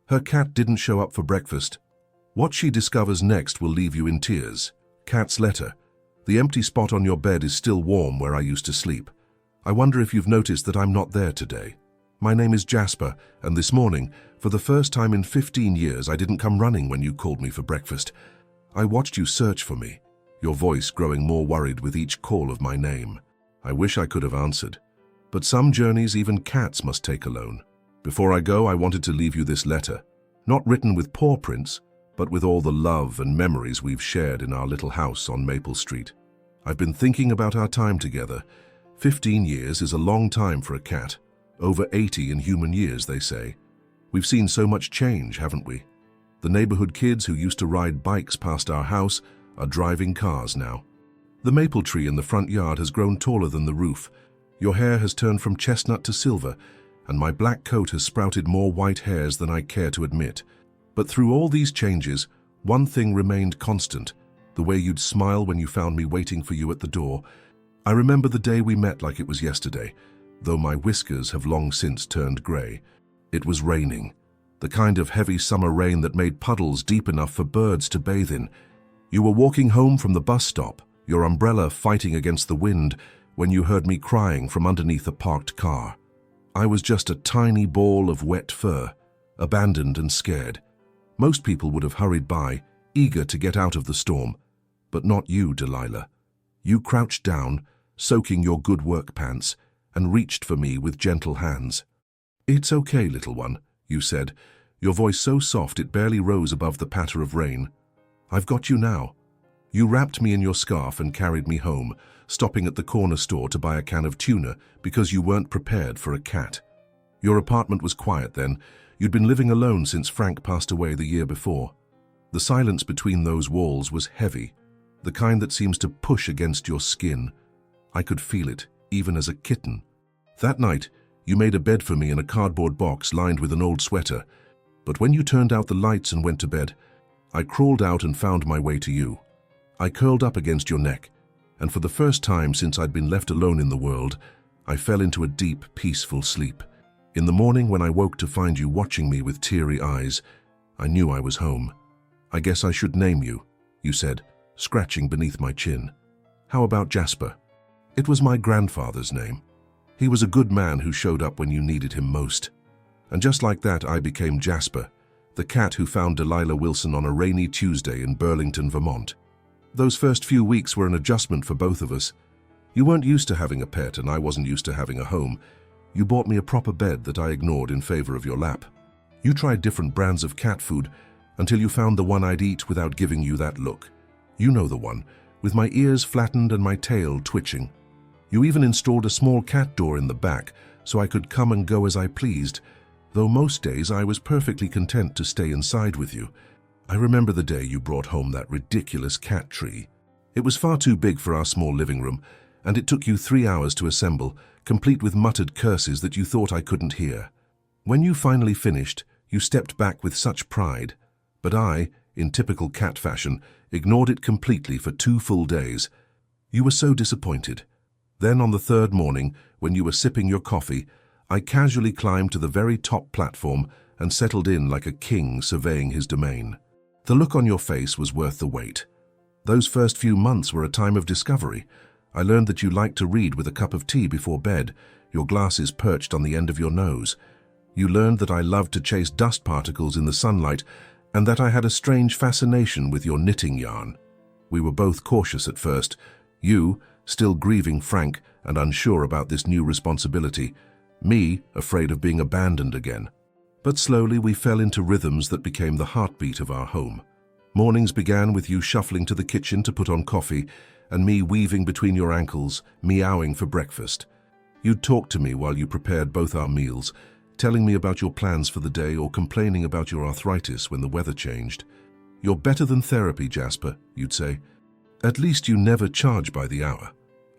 Her cat didn't show up for breakfast. What she discovers next will leave you in tears. Cat's letter. The empty spot on your bed is still warm where I used to sleep. I wonder if you've noticed that I'm not there today. My name is Jasper, and this morning, for the first time in 15 years, I didn't come running when you called me for breakfast. I watched you search for me, your voice growing more worried with each call of my name. I wish I could have answered. But some journeys even cats must take alone. Before I go, I wanted to leave you this letter, not written with paw prints, but with all the love and memories we've shared in our little house on Maple Street. I've been thinking about our time together. 15 years is a long time for a cat. Over 80 in human years, they say. We've seen so much change, haven't we? The neighborhood kids who used to ride bikes past our house are driving cars now. The maple tree in the front yard has grown taller than the roof. Your hair has turned from chestnut to silver, and my black coat has sprouted more white hairs than I care to admit. But through all these changes, one thing remained constant, the way you'd smile when you found me waiting for you at the door. I remember the day we met like it was yesterday, though my whiskers have long since turned grey. It was raining, the kind of heavy summer rain that made puddles deep enough for birds to bathe in. You were walking home from the bus stop, your umbrella fighting against the wind, when you heard me crying from underneath a parked car. I was just a tiny ball of wet fur, abandoned and scared. Most people would have hurried by, eager to get out of the storm, but not you, Delilah. You crouched down, soaking your good work pants, and reached for me with gentle hands. "It's okay, little one," you said, your voice so soft it barely rose above the patter of rain. "I've got you now." You wrapped me in your scarf and carried me home, stopping at the corner store to buy a can of tuna because you weren't prepared for a cat. Your apartment was quiet then. You'd been living alone since Frank passed away the year before. The silence between those walls was heavy, the kind that seems to push against your skin. I could feel it, even as a kitten. That night, you made a bed for me in a cardboard box lined with an old sweater, but when you turned out the lights and went to bed, I crawled out and found my way to you. I curled up against your neck, and for the first time since I'd been left alone in the world, I fell into a deep, peaceful sleep. In the morning when I woke to find you watching me with teary eyes, I knew I was home. "I guess I should name you," you said, scratching beneath my chin. "How about Jasper?" It was my grandfather's name. He was a good man who showed up when you needed him most. And just like that, I became Jasper, the cat who found Delilah Wilson on a rainy Tuesday in Burlington, Vermont. Those first few weeks were an adjustment for both of us. You weren't used to having a pet, and I wasn't used to having a home. You bought me a proper bed that I ignored in favor of your lap. You tried different brands of cat food until you found the one I'd eat without giving you that look. You know the one, with my ears flattened and my tail twitching. You even installed a small cat door in the back so I could come and go as I pleased, though most days I was perfectly content to stay inside with you. I remember the day you brought home that ridiculous cat tree. It was far too big for our small living room, and it took you 3 hours to assemble, complete with muttered curses that you thought I couldn't hear. When you finally finished, you stepped back with such pride, but I, in typical cat fashion, ignored it completely for 2 full days. You were so disappointed. Then on the 3rd morning, when you were sipping your coffee, I casually climbed to the very top platform and settled in like a king surveying his domain. The look on your face was worth the wait. Those first few months were a time of discovery. I learned that you liked to read with a cup of tea before bed, your glasses perched on the end of your nose. You learned that I loved to chase dust particles in the sunlight and that I had a strange fascination with your knitting yarn. We were both cautious at first, you still grieving Frank and unsure about this new responsibility, me afraid of being abandoned again. But slowly we fell into rhythms that became the heartbeat of our home. Mornings began with you shuffling to the kitchen to put on coffee, and me weaving between your ankles, meowing for breakfast. You'd talk to me while you prepared both our meals, telling me about your plans for the day or complaining about your arthritis when the weather changed. "You're better than therapy, Jasper," you'd say. "At least you never charge by the hour."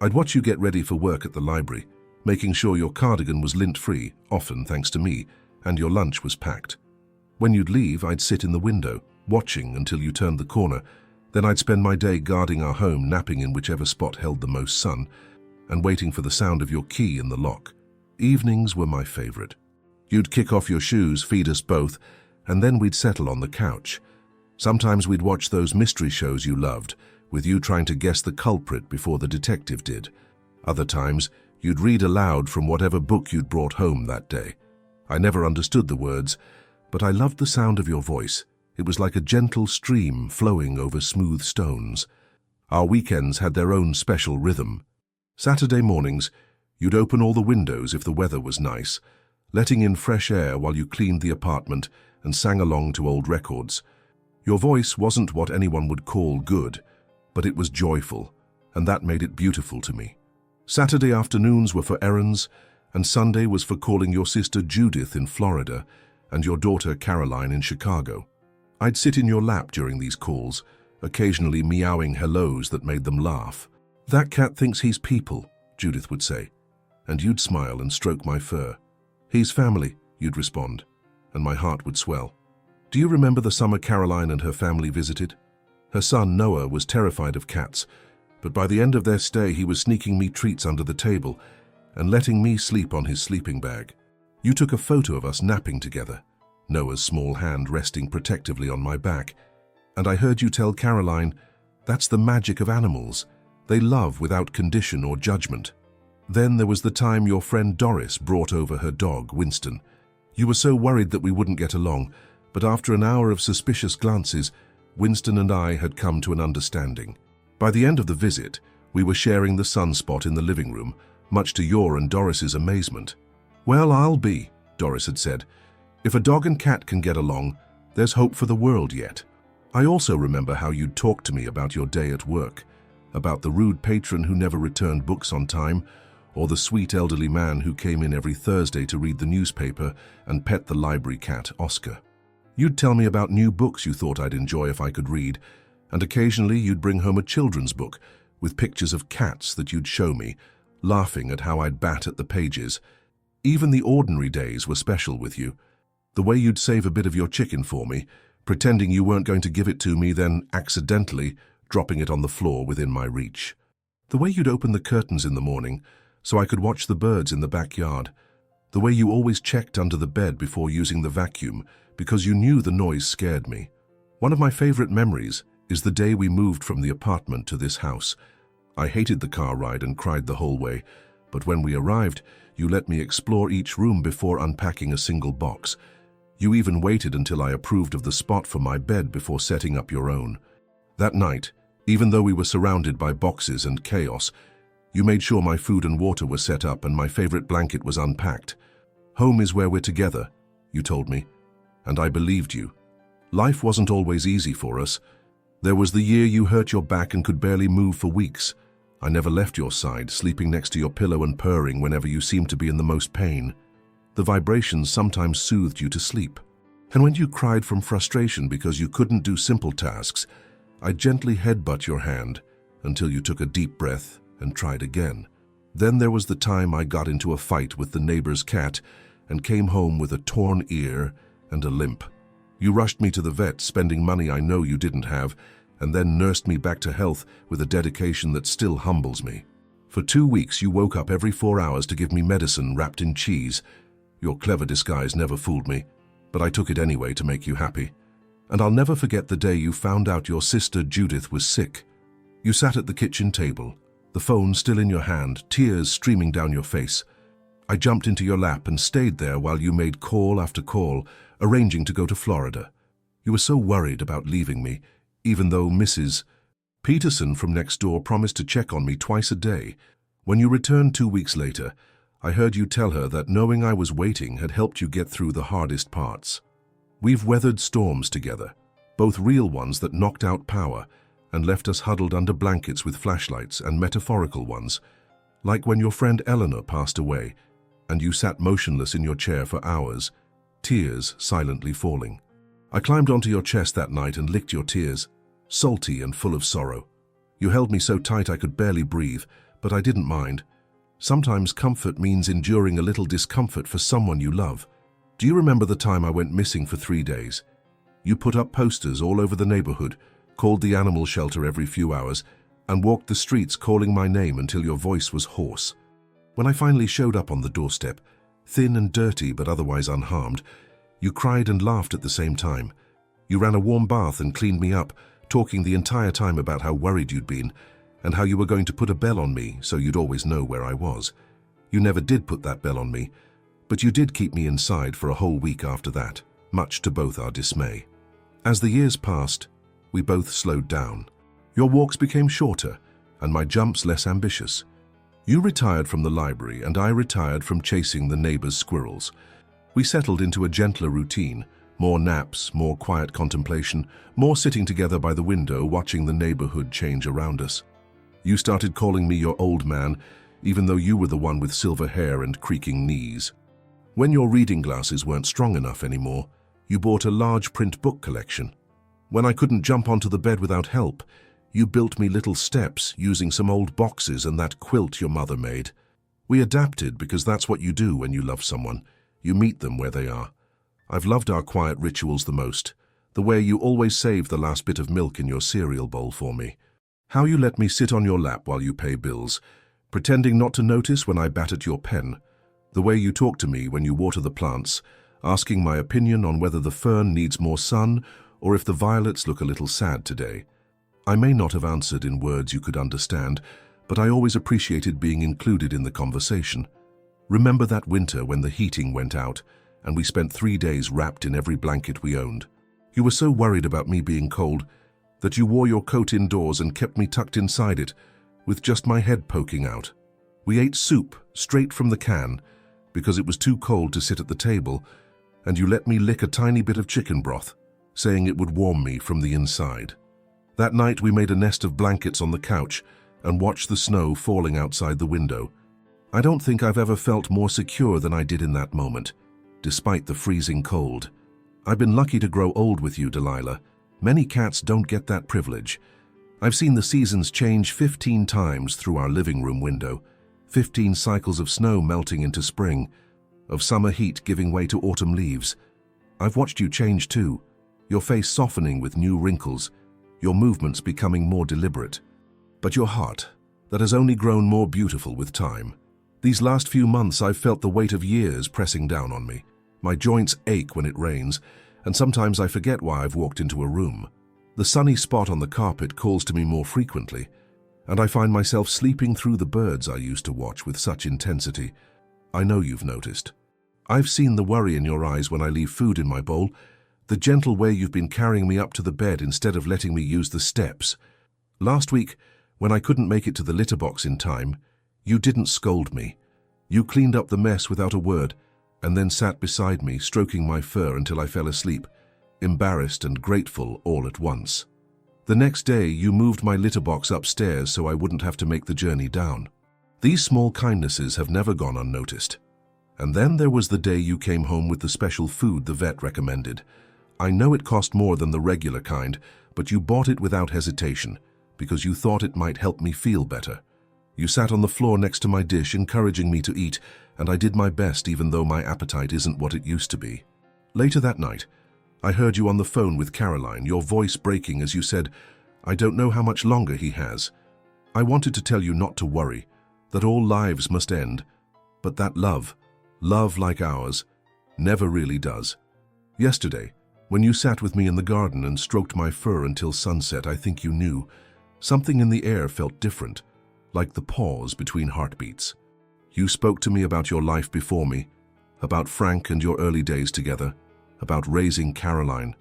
I'd watch you get ready for work at the library, making sure your cardigan was lint-free, often thanks to me, and your lunch was packed. When you'd leave, I'd sit in the window, watching until you turned the corner. Then I'd spend my day guarding our home, napping in whichever spot held the most sun, and waiting for the sound of your key in the lock. Evenings were my favorite. You'd kick off your shoes, feed us both, and then we'd settle on the couch. Sometimes we'd watch those mystery shows you loved, with you trying to guess the culprit before the detective did. Other times, you'd read aloud from whatever book you'd brought home that day. I never understood the words, but I loved the sound of your voice. It was like a gentle stream flowing over smooth stones. Our weekends had their own special rhythm. Saturday mornings, you'd open all the windows if the weather was nice, letting in fresh air while you cleaned the apartment and sang along to old records. Your voice wasn't what anyone would call good, but it was joyful, and that made it beautiful to me. Saturday afternoons were for errands, and Sunday was for calling your sister Judith in Florida and your daughter Caroline in Chicago. I'd sit in your lap during these calls, occasionally meowing hellos that made them laugh. "That cat thinks he's people," Judith would say, and you'd smile and stroke my fur. "He's family," you'd respond, and my heart would swell. Do you remember the summer Caroline and her family visited? Her son Noah was terrified of cats, but by the end of their stay he was sneaking me treats under the table and letting me sleep on his sleeping bag. You took a photo of us napping together, Noah's small hand resting protectively on my back, and I heard you tell Caroline, "That's the magic of animals. They love without condition or judgment." Then there was the time your friend Doris brought over her dog, Winston. You were so worried that we wouldn't get along, but after an hour of suspicious glances, Winston and I had come to an understanding. By the end of the visit, we were sharing the sunspot in the living room, much to your and Doris's amazement. "Well, I'll be," Doris had said. "If a dog and cat can get along, there's hope for the world yet." I also remember how you'd talk to me about your day at work, about the rude patron who never returned books on time, or the sweet elderly man who came in every Thursday to read the newspaper and pet the library cat, Oscar. You'd tell me about new books you thought I'd enjoy if I could read, and occasionally you'd bring home a children's book with pictures of cats that you'd show me, laughing at how I'd bat at the pages. Even the ordinary days were special with you. The way you'd save a bit of your chicken for me, pretending you weren't going to give it to me, then accidentally dropping it on the floor within my reach. The way you'd open the curtains in the morning so I could watch the birds in the backyard. The way you always checked under the bed before using the vacuum because you knew the noise scared me. One of my favorite memories is the day we moved from the apartment to this house. I hated the car ride and cried the whole way, but when we arrived, you let me explore each room before unpacking a single box. You even waited until I approved of the spot for my bed before setting up your own. That night, even though we were surrounded by boxes and chaos, you made sure my food and water were set up and my favorite blanket was unpacked. "Home is where we're together," you told me, and I believed you. Life wasn't always easy for us. There was the year you hurt your back and could barely move for weeks. I never left your side, sleeping next to your pillow and purring whenever you seemed to be in the most pain. The vibrations sometimes soothed you to sleep. And when you cried from frustration because you couldn't do simple tasks, I gently headbutt your hand until you took a deep breath and tried again. Then there was the time I got into a fight with the neighbor's cat and came home with a torn ear and a limp. You rushed me to the vet, spending money I know you didn't have, and then nursed me back to health with a dedication that still humbles me. For 2 weeks you woke up every 4 hours to give me medicine wrapped in cheese. Your clever disguise never fooled me, but I took it anyway to make you happy. And I'll never forget the day you found out your sister Judith was sick. You sat at the kitchen table, the phone still in your hand, tears streaming down your face. I jumped into your lap and stayed there while you made call after call, arranging to go to Florida. You were so worried about leaving me, even though Mrs. Peterson from next door promised to check on me twice a day. When you returned 2 weeks later, I heard you tell her that knowing I was waiting had helped you get through the hardest parts. We've weathered storms together, both real ones that knocked out power and left us huddled under blankets with flashlights, and metaphorical ones, like when your friend Eleanor passed away and you sat motionless in your chair for hours, tears silently falling. I climbed onto your chest that night and licked your tears, salty and full of sorrow. You held me so tight I could barely breathe, but I didn't mind. Sometimes comfort means enduring a little discomfort for someone you love. Do you remember the time I went missing for 3 days? You put up posters all over the neighborhood, called the animal shelter every few hours, and walked the streets calling my name until your voice was hoarse. When I finally showed up on the doorstep, thin and dirty but otherwise unharmed, You cried and laughed at the same time. You ran a warm bath and cleaned me up, talking the entire time about how worried you'd been and how you were going to put a bell on me so you'd always know where I was. You never did put that bell on me, but you did keep me inside for a whole week after that, much to both our dismay. As the years passed, we both slowed down. Your walks became shorter and my jumps less ambitious. You retired from the library and I retired from chasing the neighbors' squirrels. We settled into a gentler routine, more naps, more quiet contemplation, more sitting together by the window watching the neighborhood change around us. You started calling me your old man, even though you were the one with silver hair and creaking knees. When your reading glasses weren't strong enough anymore, you bought a large print book collection. When I couldn't jump onto the bed without help, you built me little steps using some old boxes and that quilt your mother made. We adapted because that's what you do when you love someone. You meet them where they are. I've loved our quiet rituals the most, the way you always save the last bit of milk in your cereal bowl for me. How you let me sit on your lap while you pay bills, pretending not to notice when I bat at your pen. The way you talk to me when you water the plants, asking my opinion on whether the fern needs more sun or if the violets look a little sad today. I may not have answered in words you could understand, but I always appreciated being included in the conversation. Remember that winter when the heating went out and we spent 3 days wrapped in every blanket we owned? You were so worried about me being cold that you wore your coat indoors and kept me tucked inside it with just my head poking out. We ate soup straight from the can because it was too cold to sit at the table, and you let me lick a tiny bit of chicken broth, saying it would warm me from the inside. That night we made a nest of blankets on the couch and watched the snow falling outside the window. I don't think I've ever felt more secure than I did in that moment, despite the freezing cold. I've been lucky to grow old with you, Delilah. Many cats don't get that privilege. I've seen the seasons change 15 times through our living room window, 15 cycles of snow melting into spring, of summer heat giving way to autumn leaves. I've watched you change too, your face softening with new wrinkles, your movements becoming more deliberate. But your heart, that has only grown more beautiful with time. These last few months I've felt the weight of years pressing down on me. My joints ache when it rains, and sometimes I forget why I've walked into a room. The sunny spot on the carpet calls to me more frequently, and I find myself sleeping through the birds I used to watch with such intensity. I know you've noticed. I've seen the worry in your eyes when I leave food in my bowl, the gentle way you've been carrying me up to the bed instead of letting me use the steps. Last week, when I couldn't make it to the litter box in time, you didn't scold me. You cleaned up the mess without a word, and then sat beside me, stroking my fur until I fell asleep, embarrassed and grateful all at once. The next day, you moved my litter box upstairs so I wouldn't have to make the journey down. These small kindnesses have never gone unnoticed. And then there was the day you came home with the special food the vet recommended. I know it cost more than the regular kind, but you bought it without hesitation, because you thought it might help me feel better. You sat on the floor next to my dish, encouraging me to eat, and I did my best even though my appetite isn't what it used to be. Later that night, I heard you on the phone with Caroline, your voice breaking as you said, "I don't know how much longer he has." I wanted to tell you not to worry, that all lives must end, but that love like ours, never really does. Yesterday, when you sat with me in the garden and stroked my fur until sunset, I think you knew. Something in the air felt different, like the pause between heartbeats. You spoke to me about your life before me, about Frank and your early days together, about raising Caroline,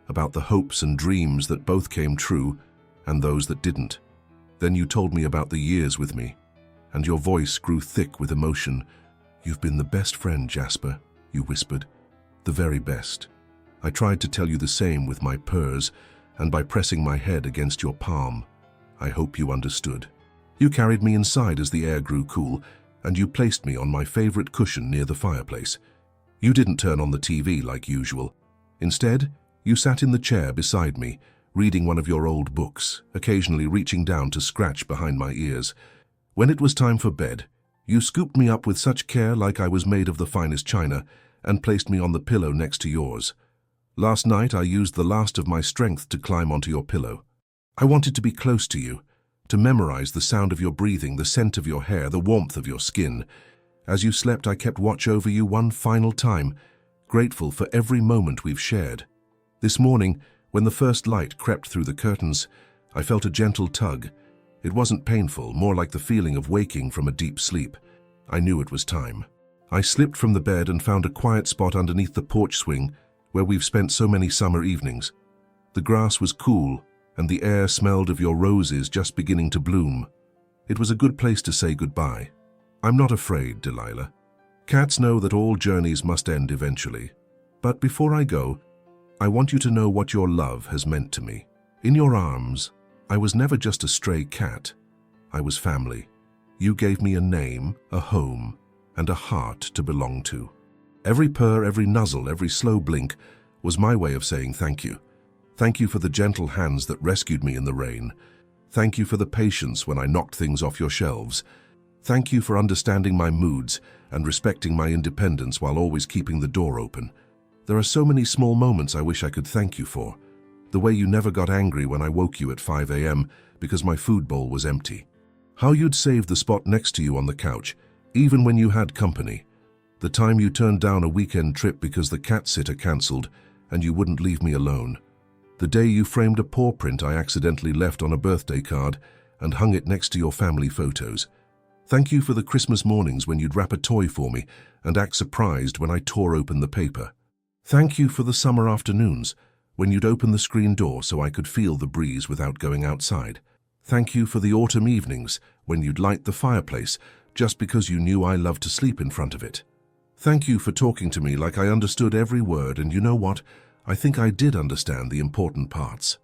about the hopes and dreams that both came true and those that didn't. Then you told me about the years with me, and your voice grew thick with emotion. "You've been the best friend, Jasper," you whispered, "the very best." I tried to tell you the same with my purrs and by pressing my head against your palm. I hope you understood. You carried me inside as the air grew cool, and you placed me on my favorite cushion near the fireplace. You didn't turn on the TV like usual. Instead, you sat in the chair beside me, reading one of your old books, occasionally reaching down to scratch behind my ears. When it was time for bed, you scooped me up with such care like I was made of the finest china and placed me on the pillow next to yours. Last night, I used the last of my strength to climb onto your pillow. I wanted to be close to you, to memorize the sound of your breathing, the scent of your hair, the warmth of your skin. As you slept, I kept watch over you one final time, grateful for every moment we've shared. This morning, when the first light crept through the curtains, I felt a gentle tug. It wasn't painful, more like the feeling of waking from a deep sleep. I knew it was time. I slipped from the bed and found a quiet spot underneath the porch swing where we've spent so many summer evenings. The grass was cool, and the air smelled of your roses just beginning to bloom. It was a good place to say goodbye. I'm not afraid, Delilah. Cats know that all journeys must end eventually. But before I go, I want you to know what your love has meant to me. In your arms, I was never just a stray cat. I was family. You gave me a name, a home, and a heart to belong to. Every purr, every nuzzle, every slow blink was my way of saying thank you. Thank you for the gentle hands that rescued me in the rain. Thank you for the patience when I knocked things off your shelves. Thank you for understanding my moods and respecting my independence while always keeping the door open. There are so many small moments I wish I could thank you for. The way you never got angry when I woke you at 5 a.m. because my food bowl was empty. How you'd save the spot next to you on the couch, even when you had company. The time you turned down a weekend trip because the cat sitter cancelled and you wouldn't leave me alone. The day you framed a paw print I accidentally left on a birthday card and hung it next to your family photos. Thank you for the Christmas mornings when you'd wrap a toy for me and act surprised when I tore open the paper. Thank you for the summer afternoons when you'd open the screen door so I could feel the breeze without going outside. Thank you for the autumn evenings when you'd light the fireplace just because you knew I loved to sleep in front of it. Thank you for talking to me like I understood every word, and you know what? I think I did understand the important parts.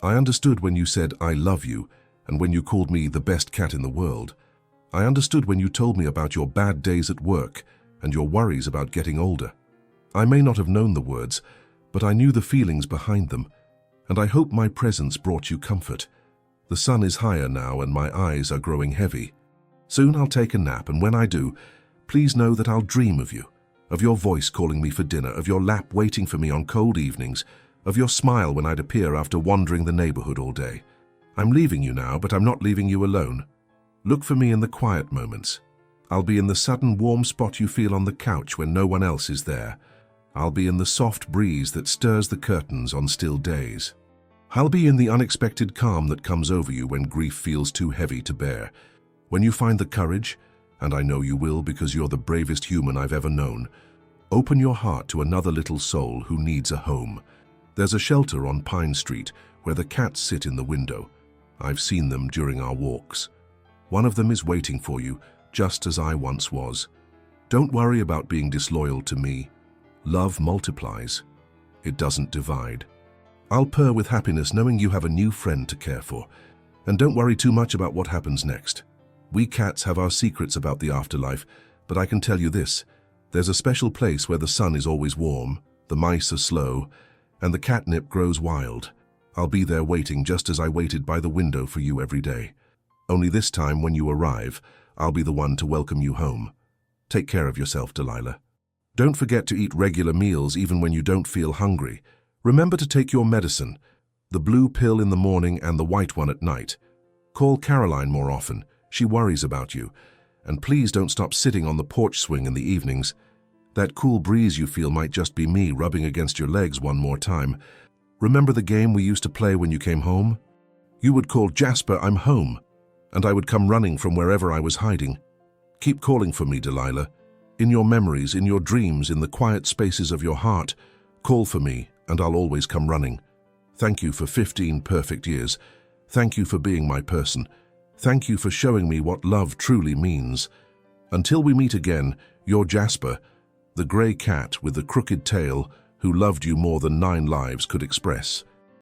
I understood when you said I love you and when you called me the best cat in the world. I understood when you told me about your bad days at work and your worries about getting older. I may not have known the words, but I knew the feelings behind them, and I hope my presence brought you comfort. The sun is higher now and my eyes are growing heavy. Soon I'll take a nap, and when I do, please know that I'll dream of you, of your voice calling me for dinner, of your lap waiting for me on cold evenings, of your smile when I'd appear after wandering the neighborhood all day. I'm leaving you now, but I'm not leaving you alone. Look for me in the quiet moments. I'll be in the sudden warm spot you feel on the couch when no one else is there. I'll be in the soft breeze that stirs the curtains on still days. I'll be in the unexpected calm that comes over you when grief feels too heavy to bear. When you find the courage, and I know you will because you're the bravest human I've ever known, open your heart to another little soul who needs a home. There's a shelter on Pine Street where the cats sit in the window. I've seen them during our walks. One of them is waiting for you, just as I once was. Don't worry about being disloyal to me. Love multiplies. It doesn't divide. I'll purr with happiness knowing you have a new friend to care for. And don't worry too much about what happens next. We cats have our secrets about the afterlife, but I can tell you this. There's a special place where the sun is always warm, the mice are slow, and the catnip grows wild. I'll be there waiting just as I waited by the window for you every day. Only this time when you arrive, I'll be the one to welcome you home. Take care of yourself, Delilah. Don't forget to eat regular meals even when you don't feel hungry. Remember to take your medicine, the blue pill in the morning and the white one at night. Call Caroline more often. She worries about you. And please don't stop sitting on the porch swing in the evenings. That cool breeze you feel might just be me rubbing against your legs one more time. Remember the game we used to play when you came home? You would call, "Jasper, I'm home," and I would come running from wherever I was hiding. Keep calling for me, Delilah. In your memories, in your dreams, in the quiet spaces of your heart, call for me, and I'll always come running. Thank you for 15 perfect years. Thank you for being my person. Thank you for showing me what love truly means. Until we meet again, you're Jasper, the grey cat with the crooked tail who loved you more than 9 lives could express.